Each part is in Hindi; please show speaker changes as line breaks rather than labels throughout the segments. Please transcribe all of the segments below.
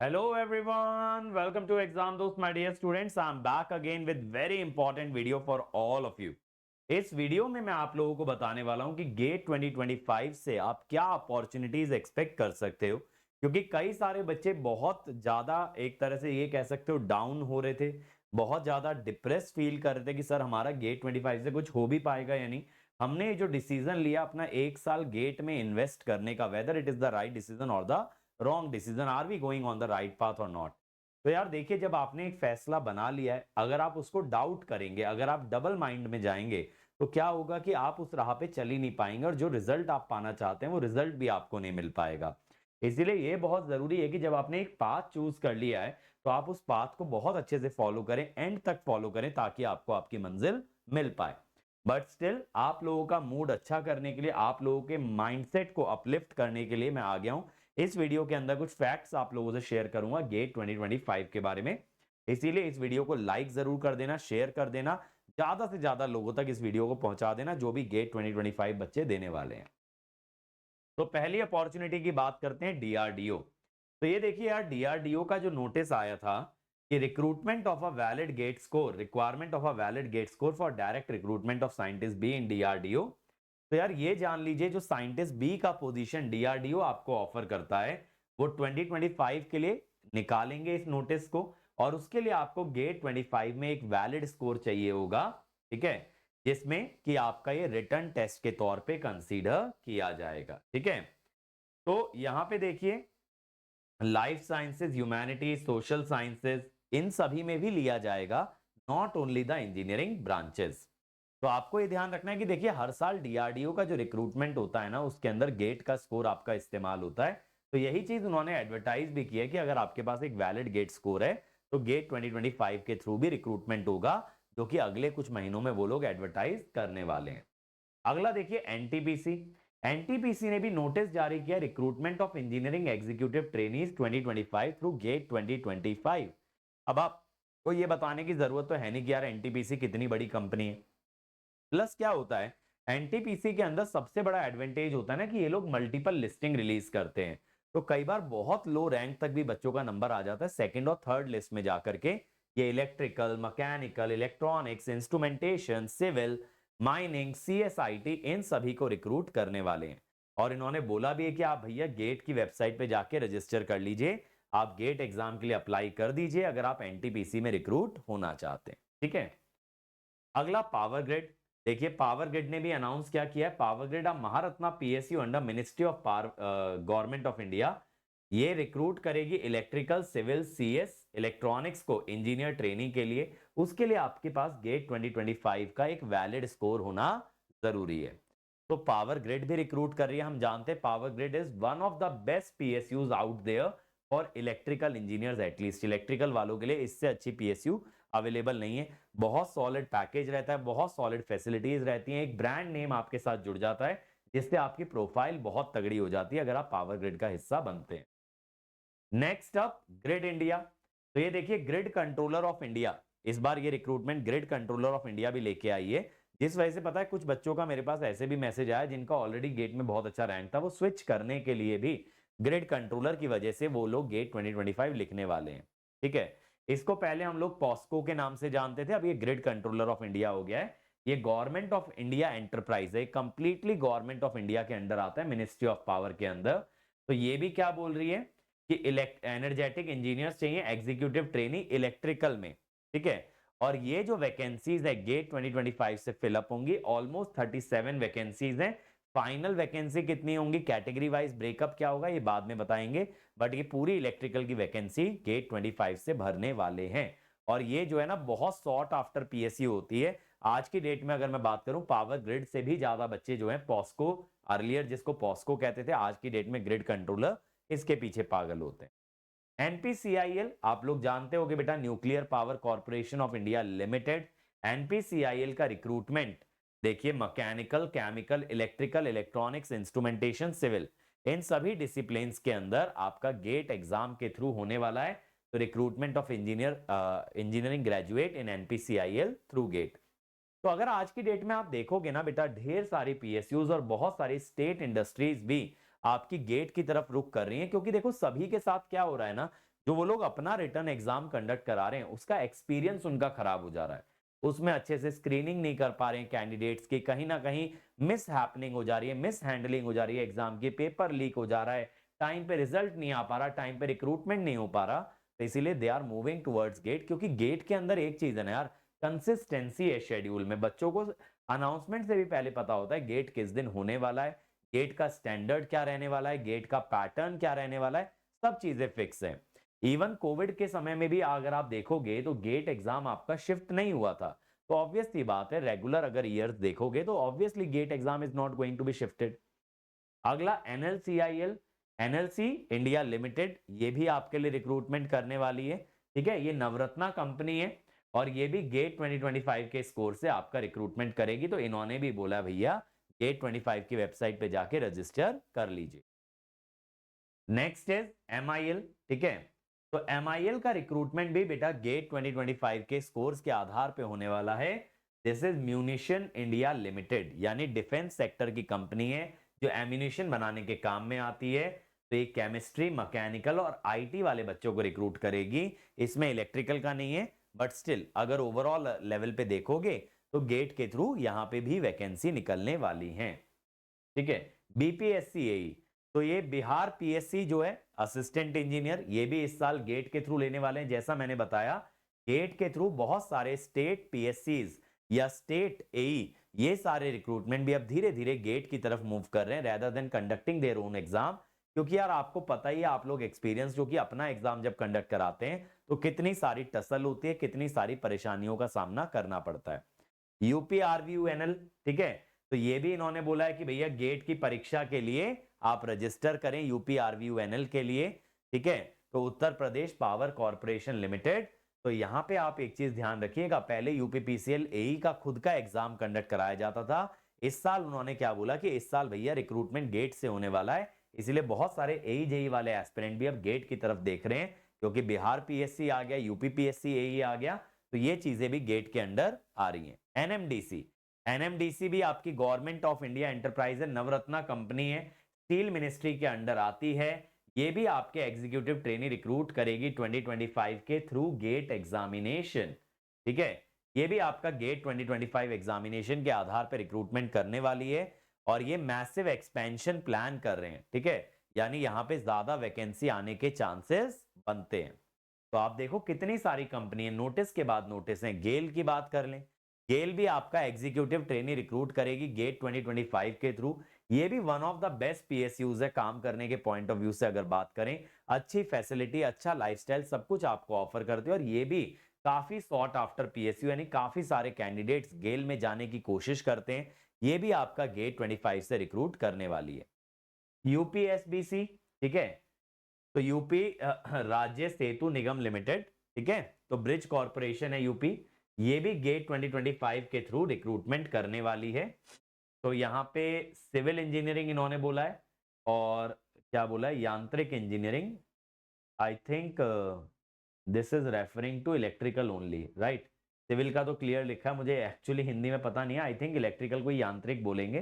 Hello everyone, welcome to Exam Dost my dear students. I'm back again with very important video for all of you. इस वीडियो में मैं आप लोगों को बताने वाला हूं कि गेट 2025 से आप क्या अपॉर्चुनिटीज एक्सपेक्ट कर सकते हो, क्योंकि कई सारे बच्चे बहुत ज्यादा एक तरह से ये कह सकते हो डाउन हो रहे थे, बहुत ज्यादा डिप्रेस फील कर रहे थे कि सर हमारा गेट 25 से कुछ हो भी पाएगा या नहीं। हमने जो डिसीजन लिया अपना एक साल गेट में इन्वेस्ट करने का, whether it is the right decision or the wrong decision, are we going on the right path or not. तो यार देखिए, जब आपने एक फैसला बना लिया है, अगर आप उसको डाउट करेंगे, अगर आप डबल माइंड में जाएंगे, तो क्या होगा कि आप उस राह पे चल ही नहीं पाएंगे और जो रिजल्ट आप पाना चाहते हैं वो रिजल्ट भी आपको नहीं मिल पाएगा। इसीलिए ये बहुत जरूरी है कि जब आपने एक पाथ चूज कर लिया है तो आप उस पाथ को बहुत अच्छे से फॉलो करें, एंड तक फॉलो करें, ताकि आपको आपकी मंजिल मिल पाए। बट स्टिल आप लोगों का मूड अच्छा करने के लिए, आप लोगों के माइंडसेट को अपलिफ्ट करने के लिए मैं आ गया हूं। इस वीडियो के अंदर कुछ फैक्ट्स आप लोगों से शेयर करूंगा गेट 2025 के बारे में। इसीलिए इस वीडियो को लाइक जरूर कर देना, शेयर कर देना, ज्यादा से ज्यादा लोगों तक इस वीडियो को पहुंचा देना जो भी गेट 2025 बच्चे देने वाले हैं। तो पहली अपॉर्चुनिटी की बात करते हैं डीआरडीओ। तो ये देखिए यार, डीआरडीओ का जो नोटिस आया था कि recruitment of a valid GATE score, requirement of a valid GATE score for direct recruitment of scientist B in DRDO. तो यार ये जान लीजिए, जो साइंटिस्ट बी का पोजीशन डीआरडीओ आपको ऑफर करता है वो 2025 के लिए निकालेंगे इस नोटिस को, और उसके लिए आपको गेट 25 में एक वैलिड स्कोर चाहिए होगा, ठीक है, जिसमें कि आपका ये रिटर्न टेस्ट के तौर पे कंसीडर किया जाएगा। ठीक है, तो यहां पे देखिए, life sciences, humanities, social sciences, इन सभी में भी लिया जाएगा, not only the engineering branches. तो आपको ये ध्यान रखना है कि देखिए, हर साल डीआरडीओ का जो रिक्रूटमेंट होता है ना, उसके अंदर गेट का स्कोर आपका इस्तेमाल होता है। तो यही चीज उन्होंने एडवर्टाइज भी की है कि अगर आपके पास एक वैलिड गेट स्कोर है तो गेट 2025 के थ्रू भी रिक्रूटमेंट होगा, जो कि अगले कुछ महीनों में वो लोग एडवर्टाइज करने वाले हैं। अगला देखिए एनटीपीसी। एनटीपीसी ने भी नोटिस जारी किया, recruitment of engineering executive trainees 2025 through GATE 2025। अब आपको ये बताने की जरूरत तो है नहीं कि यार एनटीपीसी कितनी बड़ी कंपनी है। प्लस क्या होता है, एनटीपीसी के अंदर सबसे बड़ा एडवांटेज होता है ना कि ये लोग मल्टीपल लिस्टिंग रिलीज करते हैं। तो कई बार बहुत लो रैंक तक भी बच्चों का नंबर आ जाता है, सेकंड और थर्ड लिस्ट में जाकर के। ये electrical, mechanical, electronics, instrumentation, civil, mining, CSIT, इन सभी को रिक्रूट करने वाले हैं। और इन्होंने बोला भी है कि आप भैया गेट की वेबसाइट पे जाके रजिस्टर कर लीजिए, आप गेट एग्जाम के लिए अप्लाई कर दीजिए अगर आप एनटीपीसी में रिक्रूट होना चाहते हैं। ठीक है, अगला पावर ग्रिड। देखिए, पावर ग्रिड ने भी अनाउंस क्या किया है, पावर ग्रिड अब Maharatna PSU under ministry of power, government of India, ये रिक्रूट करेगी इलेक्ट्रिकल, सिविल, सीएस, इलेक्ट्रॉनिक्स को इंजीनियर ट्रेनिंग के लिए। उसके लिए आपके पास गेट 2025 का एक वैलिड स्कोर होना जरूरी है। तो पावर ग्रिड भी रिक्रूट कर रही है। हम जानते हैं power grid is one of the best PSUs out there for electrical engineers, at least electrical वालों के लिए इससे अच्छी पीएसयू अवेलेबल नहीं है। बहुत सॉलिड पैकेज रहता है, बहुत सॉलिड फैसिलिटीज रहती हैं, एक ब्रांड नेम आपके साथ जुड़ जाता है, जिससे आपकी प्रोफाइल बहुत तगड़ी हो जाती है अगर आप पावर ग्रिड का हिस्सा बनते हैं। Next up, grid India. तो ये देखिए, ग्रिड कंट्रोलर ऑफ इंडिया, इस बार ये recruitment grid controller of India भी लेके आई है। जिस वजह से पता है, कुछ बच्चों का मेरे पास ऐसे भी मैसेज आया जिनका ऑलरेडी गेट में बहुत अच्छा रैंक था, वो स्विच करने के लिए भी ग्रिड कंट्रोलर की वजह से वो लोग गेट 2025 लिखने वाले हैं। ठीक है, इसको पहले हम लोग पॉस्को के नाम से जानते थे, अब ये ग्रिड कंट्रोलर ऑफ इंडिया हो गया है। ये गवर्नमेंट ऑफ इंडिया एंटरप्राइज है, कंप्लीटली गवर्नमेंट ऑफ इंडिया के अंडर आता है, मिनिस्ट्री ऑफ पावर के अंदर। तो ये भी क्या बोल रही है कि एनर्जेटिक इंजीनियर्स चाहिए, एग्जीक्यूटिव ट्रेनी इलेक्ट्रिकल में। ठीक है, और ये जो वैकेंसीज है गेट 2025 से फिलअप होंगी, ऑलमोस्ट 37 वैकेंसीज हैं। फाइनल वैकेंसी कितनी होंगी, कैटेगरी वाइज ब्रेकअप क्या होगा ये बाद में बताएंगे, बट ये पूरी इलेक्ट्रिकल की वैकेंसी गेट 25 से भरने वाले हैं। और ये जो है ना, बहुत सॉट आफ्टर पीएसयू होती है। आज की डेट में अगर मैं बात करूं, पावर ग्रिड से भी ज्यादा बच्चे जो हैं पॉस्को, अर्लियर जिसको पॉस्को कहते थे, आज की डेट में ग्रिड कंट्रोलर, इसके पीछे पागल होते हैं। एनपीसीआईएल आप लोग जानते होंगे बेटा, nuclear power corporation of India limited. NPCIL का रिक्रूटमेंट देखिए, mechanical, chemical, electrical, electronics, instrumentation, civil, इन सभी डिसिप्लिन्स के अंदर आपका गेट एग्जाम के थ्रू होने वाला है। तो recruitment of engineering graduate in NPCIL through GATE. तो अगर आज की डेट में आप देखोगे ना बेटा, ढेर सारी पीएसयूज और बहुत सारी स्टेट इंडस्ट्रीज भी आपकी गेट की तरफ रुख कर रही हैं, क्योंकि देखो सभी के साथ क्या हो रहा है ना, जो वो लोग अपना रिटर्न एग्जाम कंडक्ट करा रहे हैं उसका एक्सपीरियंस उनका खराब हो जा रहा है, उसमें अच्छे से स्क्रीनिंग नहीं कर पा रहे हैं कैंडिडेट्स की, कहीं ना कहीं मिस हैपनिंग हो जा रही है, मिस हैंडलिंग हो जा रही है एग्जाम की, पेपर लीक हो जा रहा है, टाइम पे रिजल्ट नहीं आ पा रहा, टाइम पे रिक्रूटमेंट नहीं हो पा रहा। तो इसीलिए they are moving towards GATE, क्योंकि गेट के अंदर एक चीज है ना यार, कंसिस्टेंसी है शेड्यूल में। बच्चों को अनाउंसमेंट से भी पहले पता होता है गेट किस दिन होने वाला है, गेट का स्टैंडर्ड क्या रहने वाला है, गेट का पैटर्न क्या रहने वाला है, सब चीजें फिक्स है। इवन कोविड के समय में भी अगर आप देखोगे तो गेट एग्जाम आपका शिफ्ट नहीं हुआ था, तो ऑब्वियस सी बात है रेगुलर अगर ईयर्स देखोगे तो obviously GATE exam is not going to be shifted. अगला एनएलसीआईएल, एनएलसी इंडिया लिमिटेड, ये भी आपके लिए रिक्रूटमेंट करने वाली है, ठीक है। ये नवरत्ना कंपनी है और ये भी गेट 2025 के स्कोर से आपका रिक्रूटमेंट करेगी। तो इन्होंने भी बोला भैया गेट 25 की वेबसाइट पे जाके रजिस्टर कर लीजिए। नेक्स्ट इज एमआईएल, ठीक है। तो एमआईएल का रिक्रूटमेंट भी बेटा गेट 2025 के स्कोर्स के आधार पे होने वाला है। This is munition India limited, यानी डिफेंस सेक्टर की कंपनी है जो एम्यूनिशन बनाने के काम में आती है। तो ये केमिस्ट्री, मैकेनिकल और आईटी वाले बच्चों को रिक्रूट करेगी। इसमें इलेक्ट्रिकल का नहीं है, बट स्टिल अगर ओवरऑल लेवल पे देखोगे तो गेट के थ्रू यहां पे भी वैकेंसी निकलने वाली है, ठीक है। बीपीएससी एई, तो ये बिहार पीएससी जो है असिस्टेंट इंजीनियर, ये भी इस साल गेट के थ्रू लेने वाले हैं। जैसा मैंने बताया गेट के थ्रू बहुत सारे स्टेट पीएससीज या स्टेट एई, ये सारे रिक्रूटमेंट भी अब धीरे धीरे गेट की तरफ मूव कर रहे हैं rather than conducting their own exam. क्योंकि यार आपको पता ही है, आप लोग एक्सपीरियंस जो कि अपना एग्जाम जब कंडक्ट कराते हैं तो कितनी सारी टसल होती है, कितनी सारी परेशानियों का सामना करना पड़ता है। यूपी आरवीयूएनएल, ठीक है। तो ये भी इन्होंने बोला है कि भैया गेट की परीक्षा के लिए आप रजिस्टर करें यूपी आरवीयूएनएल के लिए, ठीक है। तो Uttar Pradesh power corporation limited, तो यहां पे आप एक चीज ध्यान रखिएगा, पहले यूपीपीसीएल एई का खुद का एग्जाम कंडक्ट कराया जाता था। इस साल उन्होंने क्या बोला कि इस साल भैया रिक्रूटमेंट गेट से होने वाला है, इसीलिए बहुत सारे एई जेई वाले एस्पिरेंट भी अब गेट की तरफ देख रहे हैं, क्योंकि बिहार पीएससी आ गया, यूपी पीएससी एई आ गया, तो ये चीजें भी गेट के अंडर आ रही हैं। एनएमडीसी, एनएमडीसी भी आपकी गवर्नमेंट ऑफ इंडिया एंटरप्राइज है, नवरत्ना कंपनी है, स्टील मिनिस्ट्री के अंडर आती है। ये भी आपके एग्जीक्यूटिव ट्रेनी रिक्रूट करेगी 2025 के थ्रू गेट एग्जामिनेशन, ठीक है। ये भी आपका गेट 2025 एग्जामिनेशन के आधार पर रिक्रूटमेंट करने वाली है और ये मैसिव एक्सपेंशन प्लान कर रहे हैं, ठीक है। यानी यहां पे ज्यादा वैकेंसी आने के चांसेस बनते हैं। तो आप देखो कितनी सारी कंपनी है, नोटिस के बाद नोटिस है। गेल की बात कर लें, गेल भी आपका एग्जीक्यूटिव ट्रेनी रिक्रूट करेगी गेट 2025 के थ्रू। ये भी one of the best PSUs है काम करने के पॉइंट ऑफ व्यू से अगर बात करें, अच्छी फैसिलिटी, अच्छा लाइफस्टाइल, सब कुछ आपको ऑफर करते हैं और ये भी काफी सॉट आफ्टर पीएसयू, यानी काफी सारे कैंडिडेट्स गेल में जाने की कोशिश करते हैं। ये भी आपका गेट 25 से रिक्रूट करने वाली है। यूपीएसबीसी, ठीक है। तो यूपी राज्य सेतु निगम लिमिटेड, ठीक है। तो ब्रिज कॉर्पोरेशन है यूपी, ये भी गेट 2025 के थ्रू रिक्रूटमेंट करने वाली है। तो यहाँ पे सिविल इंजीनियरिंग इन्होंने बोला है और क्या बोला है, यांत्रिक engineering. I think this is referring to electrical only, right. Civil का तो क्लियर लिखा है, मुझे एक्चुअली हिंदी में पता नहीं है, आई थिंक इलेक्ट्रिकल को यांत्रिक बोलेंगे।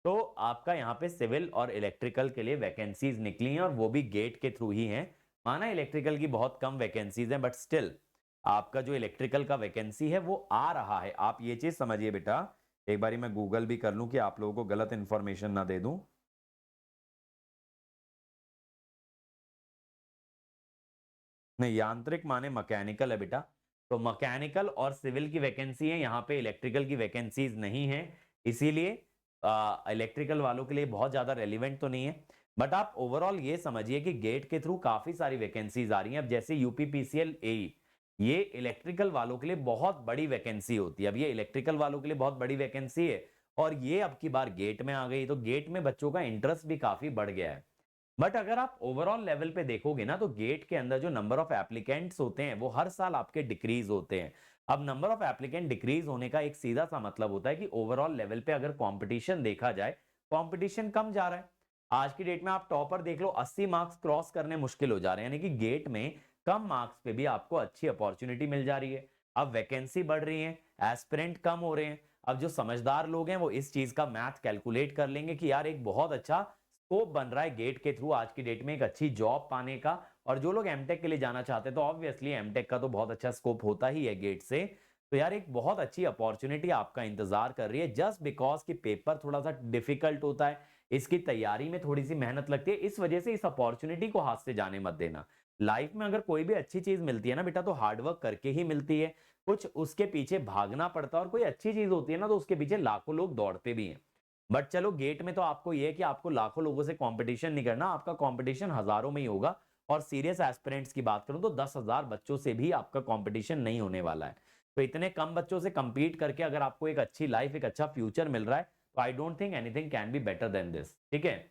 तो आपका यहाँ पे सिविल और इलेक्ट्रिकल के लिए वैकेंसीज निकली हैं और वो भी गेट के थ्रू ही हैं। माना इलेक्ट्रिकल की बहुत कम वैकेंसीज हैं, बट स्टिल आपका जो इलेक्ट्रिकल का वैकेंसी है वो आ रहा है। आप ये चीज समझिए बेटा, एक बारी मैं गूगल भी कर लूं कि आप लोगों को गलत इंफॉर्मेशन ना दे दूं। नहीं, यांत्रिक माने मैकेनिकल है बेटा। तो मैकेनिकल और सिविल की वैकेंसी है, यहाँ पे इलेक्ट्रिकल की वैकेंसीज नहीं है, इसीलिए इलेक्ट्रिकल वालों के लिए बहुत ज्यादा रेलिवेंट तो नहीं है। बट आप ओवरऑल ये समझिए कि गेट के थ्रू काफी सारी वैकेंसीज आ रही हैं। अब जैसे यूपीपीसीएल एई, ये इलेक्ट्रिकल वालों के लिए बहुत बड़ी वैकेंसी होती है। अब ये इलेक्ट्रिकल वालों के लिए बहुत बड़ी वैकेंसी है और ये अब की बार गेट में आ गई, तो गेट में बच्चों का इंटरेस्ट भी काफी बढ़ गया है। बट अगर आप ओवरऑल लेवल पे देखोगे ना, तो गेट के अंदर जो नंबर ऑफ एप्लीकेंट्स होते हैं वो हर साल आपके डिक्रीज होते हैं। अब नंबर ऑफ एप्लीकेंट डिक्रीज होने का एक सीधा सा मतलब होता है कि ओवरऑल लेवल पे अगर कंपटीशन देखा जाए, कंपटीशन कम जा रहा है। आज की डेट में आप टॉपर देख लो, 80 मार्क्स क्रॉस करने मुश्किल हो जा रहे हैं, यानी कि गेट में कम मार्क्स पे भी आपको अच्छी अपॉर्चुनिटी मिल जा रही है। अब वैकेंसी बढ़ रही है, एस्पिरेंट कम हो रहे हैं। अब जो समझदार लोग हैं वो इस चीज का मैथ कैलकुलेट कर लेंगे कि यार एक बहुत अच्छा स्कोप बन रहा है गेट के थ्रू आज की डेट में एक अच्छी जॉब पाने का और जो लोग एमटेक के लिए जाना चाहते हैं तो ऑब्वियसली एमटेक का तो बहुत अच्छा स्कोप होता ही है गेट से। तो यार एक बहुत अच्छी अपॉर्चुनिटी आपका इंतजार कर रही है, जस्ट बिकॉज कि पेपर थोड़ा सा डिफिकल्ट होता है, इसकी तैयारी में थोड़ी सी मेहनत लगती है, इस वजह से इस अपॉर्चुनिटी को हाथ से जाने मत देना। लाइफ में अगर कोई भी अच्छी चीज मिलती है ना बेटा, तो हार्डवर्क करके ही मिलती है, कुछ उसके पीछे भागना पड़ता है, और कोई अच्छी चीज होती है ना तो उसके पीछे लाखों लोग दौड़ते भी हैं। बट चलो गेट में तो आपको ये है कि आपको लाखों लोगों से कंपटीशन नहीं करना, आपका कंपटीशन हजारों में ही होगा। और सीरियस एस्पिरेंट्स की बात करूं तो 10,000 बच्चों से भी आपका कंपटीशन नहीं होने वाला है। तो इतने कम बच्चों से compete करके अगर आपको एक अच्छी लाइफ, एक अच्छा फ्यूचर मिल रहा है, तो I don't think anything can be better than this. ठीक है,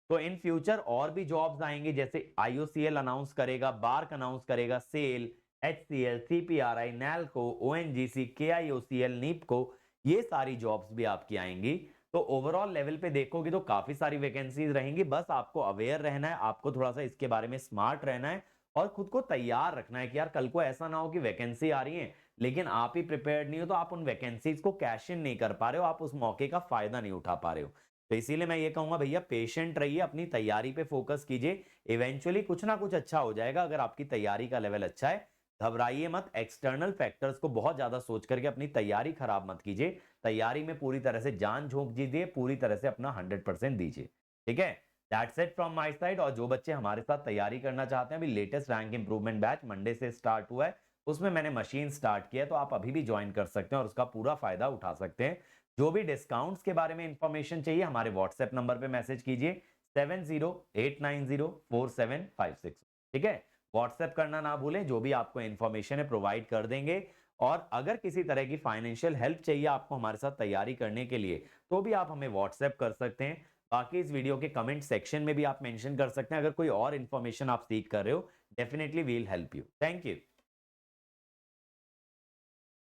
तो इन फ्यूचर और भी जॉब्स आएंगे, जैसे आईओसीएल अनाउंस करेगा, बार्क अनाउंस करेगा, SAIL, HCL, CPRI, NALCO, ONGC, KIOCL, NEEPCO, ये सारी जॉब्स भी आपकी आएंगी। तो ओवरऑल लेवल पे देखोगे तो काफी सारी वैकेंसीज रहेंगी, बस आपको अवेयर रहना है, आपको थोड़ा सा इसके बारे में स्मार्ट रहना है और खुद को तैयार रखना है कि यार कल को ऐसा ना हो कि वैकेंसी आ रही है लेकिन आप ही प्रिपेयर्ड नहीं हो, तो आप उन वैकेंसीज को कैश इन नहीं कर पा रहे हो, आप उस मौके का फायदा नहीं उठा पा रहे हो। तो इसीलिए मैं ये कहूंगा भैया पेशेंट रहिए, अपनी तैयारी पे फोकस कीजिए, इवेंचुअली कुछ ना कुछ अच्छा हो जाएगा अगर आपकी तैयारी का लेवल अच्छा है। घबराइए मत, एक्सटर्नल फैक्टर्स को बहुत ज्यादा सोच करके अपनी तैयारी खराब मत कीजिए, तैयारी में पूरी तरह से जान झोंक दीजिए, पूरी तरह से अपना 100% दीजिए। ठीक है, that's it from my side. और जो बच्चे हमारे साथ तैयारी करना चाहते हैं, अभी latest rank improvement batch Monday से स्टार्ट हुआ है, उसमें मैंने मशीन स्टार्ट किया है, तो आप अभी भी ज्वाइन कर सकते हैं और उसका पूरा फायदा उठा सकते हैं। जो भी डिस्काउंट्स के बारे में इंफॉर्मेशन चाहिए हमारे व्हाट्सएप नंबर पे मैसेज कीजिए 7089047556। ठीक है, व्हाट्सएप करना ना भूलें, जो भी आपको इंफॉर्मेशन है प्रोवाइड कर देंगे। और अगर किसी तरह की फाइनेंशियल हेल्प चाहिए आपको हमारे साथ तैयारी करने के लिए, तो भी आप हमें व्हाट्सएप कर सकते हैं। बाकी इस वीडियो के कमेंट सेक्शन में भी आप मेंशन कर सकते हैं अगर कोई और इन्फॉर्मेशन आप सीख कर रहे हो, definitely will help you. Thank you.